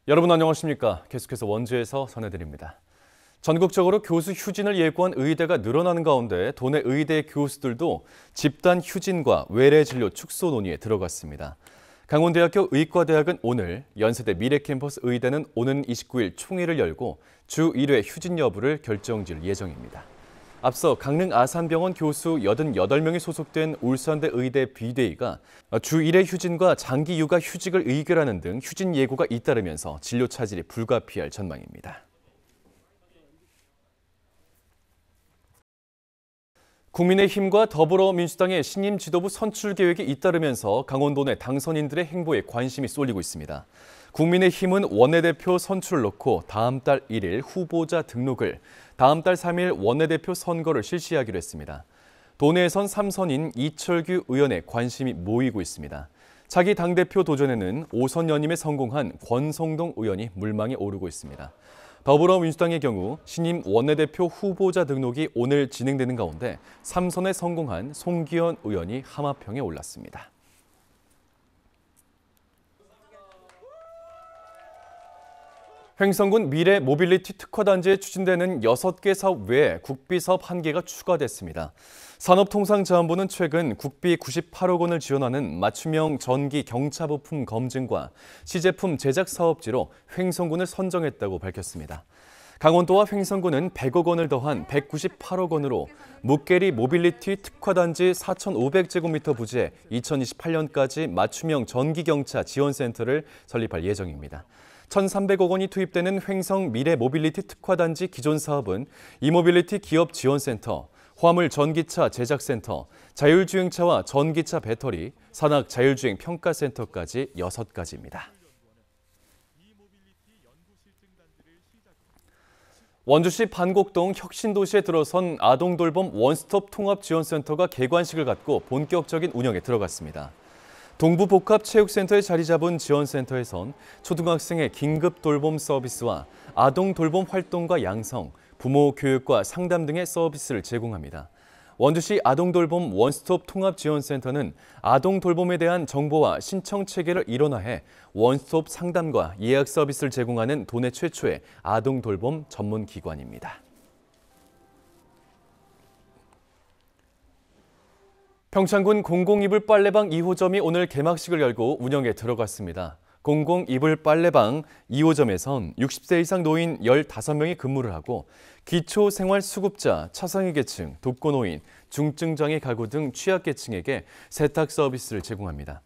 여러분 안녕하십니까? 계속해서 원주에서 전해드립니다. 전국적으로 교수 휴진을 예고한 의대가 늘어나는 가운데 도내 의대 교수들도 집단 휴진과 외래 진료 축소 논의에 들어갔습니다. 강원대학교 의과대학은 오늘, 연세대 미래캠퍼스 의대는 오는 29일 총회를 열고 주 1회 휴진 여부를 결정질 예정입니다. 앞서 강릉 아산병원 교수 88명이 소속된 울산대 의대 비대위가 주 1회 휴진과 장기 육아 휴직을 의결하는 등 휴진 예고가 잇따르면서 진료 차질이 불가피할 전망입니다. 국민의힘과 더불어민주당의 신임 지도부 선출 계획이 잇따르면서 강원도 내 당선인들의 행보에 관심이 쏠리고 있습니다. 국민의힘은 원내대표 선출을 놓고 다음 달 1일 후보자 등록을, 다음 달 3일 원내대표 선거를 실시하기로 했습니다. 도내에선 3선인 이철규 의원에 관심이 모이고 있습니다. 차기 당대표 도전에는 5선 연임에 성공한 권성동 의원이 물망에 오르고 있습니다. 더불어민주당의 경우 신임 원내대표 후보자 등록이 오늘 진행되는 가운데 3선에 성공한 송기현 의원이 하마평에 올랐습니다. 횡성군 미래 모빌리티 특화단지에 추진되는 6개 사업 외에 국비 사업 1개가 추가됐습니다. 산업통상자원부는 최근 국비 98억 원을 지원하는 맞춤형 전기 경차 부품 검증과 시제품 제작 사업지로 횡성군을 선정했다고 밝혔습니다. 강원도와 횡성군은 100억 원을 더한 198억 원으로 묵계리 모빌리티 특화단지 4,500제곱미터 부지에 2028년까지 맞춤형 전기경차 지원센터를 설립할 예정입니다. 1,300억 원이 투입되는 횡성 미래 모빌리티 특화단지 기존 사업은 이모빌리티 기업 지원센터, 화물 전기차 제작센터, 자율주행차와 전기차 배터리, 산악 자율주행 평가센터까지 6가지입니다. 원주시 반곡동 혁신도시에 들어선 아동돌봄 원스톱 통합지원센터가 개관식을 갖고 본격적인 운영에 들어갔습니다. 동부복합체육센터에 자리 잡은 지원센터에선 초등학생의 긴급 돌봄 서비스와 아동 돌봄 활동과 양성, 부모 교육과 상담 등의 서비스를 제공합니다. 원주시 아동돌봄 원스톱 통합지원센터는 아동돌봄에 대한 정보와 신청 체계를 일원화해 원스톱 상담과 예약 서비스를 제공하는 도내 최초의 아동돌봄 전문기관입니다. 평창군 공공이불 빨래방 2호점이 오늘 개막식을 열고 운영에 들어갔습니다. 공공이불 빨래방 2호점에선 60세 이상 노인 15명이 근무를 하고 기초생활수급자, 차상위계층, 독거노인, 중증장애 가구 등 취약계층에게 세탁 서비스를 제공합니다.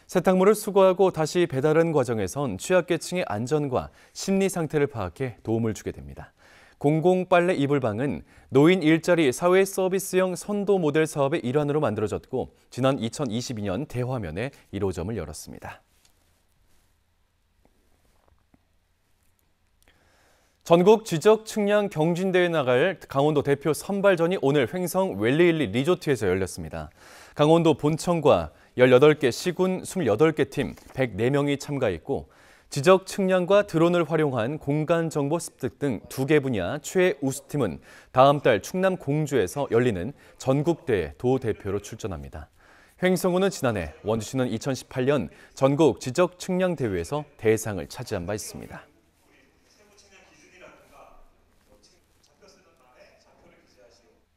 세탁물을 수거하고 다시 배달하는 과정에선 취약계층의 안전과 심리 상태를 파악해 도움을 주게 됩니다. 공공빨래 이불방은 노인 일자리 사회 서비스형 선도 모델 사업의 일환으로 만들어졌고 지난 2022년 대화면에 1호점을 열었습니다. 전국 지적 측량 경진대회에 나갈 강원도 대표 선발전이 오늘 횡성 웰리힐리 리조트에서 열렸습니다. 강원도 본청과 18개 시군 28개 팀 104명이 참가했고 지적 측량과 드론을 활용한 공간정보 습득 등 2개 분야 최우수팀은 다음 달 충남 공주에서 열리는 전국대회 도 대표로 출전합니다. 횡성군은 지난해, 원주시는 2018년 전국 지적 측량 대회에서 대상을 차지한 바 있습니다.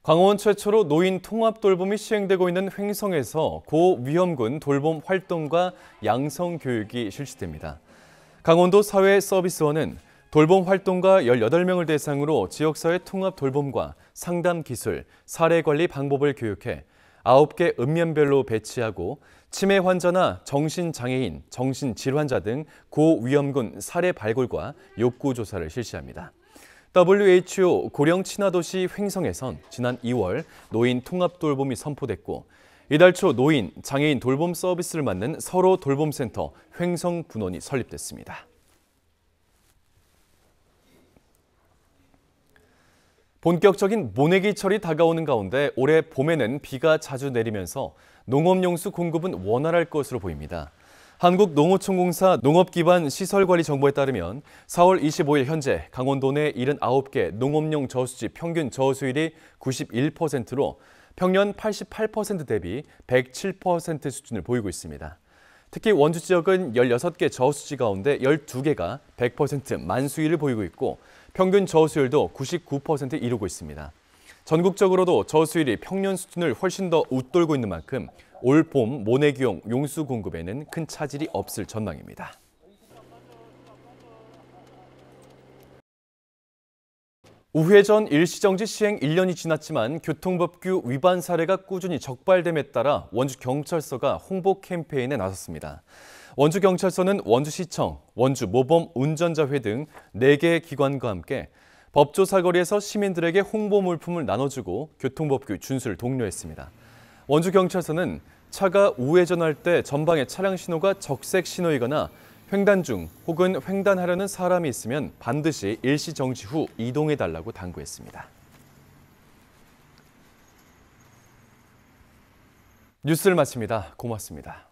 강원 최초로 노인 통합 돌봄이 시행되고 있는 횡성에서 고위험군 돌봄 활동과 양성 교육이 실시됩니다. 강원도 사회서비스원은 돌봄 활동가 18명을 대상으로 지역사회 통합 돌봄과 상담 기술, 사례 관리 방법을 교육해 9개 읍면별로 배치하고 치매 환자나 정신장애인, 정신질환자 등 고위험군 사례 발굴과 욕구 조사를 실시합니다. WHO 고령 친화도시 횡성에선 지난 2월 노인 통합 돌봄이 선포됐고 이달 초 노인, 장애인 돌봄 서비스를 맡는 서로 돌봄센터 횡성 분원이 설립됐습니다. 본격적인 모내기철이 다가오는 가운데 올해 봄에는 비가 자주 내리면서 농업용수 공급은 원활할 것으로 보입니다. 한국농어촌공사 농업기반 시설관리정보에 따르면 4월 25일 현재 강원도 내 79개 농업용 저수지 평균 저수율이 91%로 평년 88% 대비 107% 수준을 보이고 있습니다. 특히 원주 지역은 16개 저수지 가운데 12개가 100% 만수위를 보이고 있고 평균 저수율도 99% 이루고 있습니다. 전국적으로도 저수율이 평년 수준을 훨씬 더 웃돌고 있는 만큼 올 봄 모내기용 용수 공급에는 큰 차질이 없을 전망입니다. 우회전 일시정지 시행 1년이 지났지만 교통법규 위반 사례가 꾸준히 적발됨에 따라 원주경찰서가 홍보 캠페인에 나섰습니다. 원주경찰서는 원주시청, 원주모범운전자회 등 4개 기관과 함께 법조 사거리에서 시민들에게 홍보 물품을 나눠주고 교통법규 준수를 독려했습니다. 원주경찰서는 차가 우회전할 때 전방에 차량 신호가 적색 신호이거나 횡단 중 혹은 횡단하려는 사람이 있으면 반드시 일시 정지 후 이동해달라고 당부했습니다. 뉴스를 마칩니다. 고맙습니다.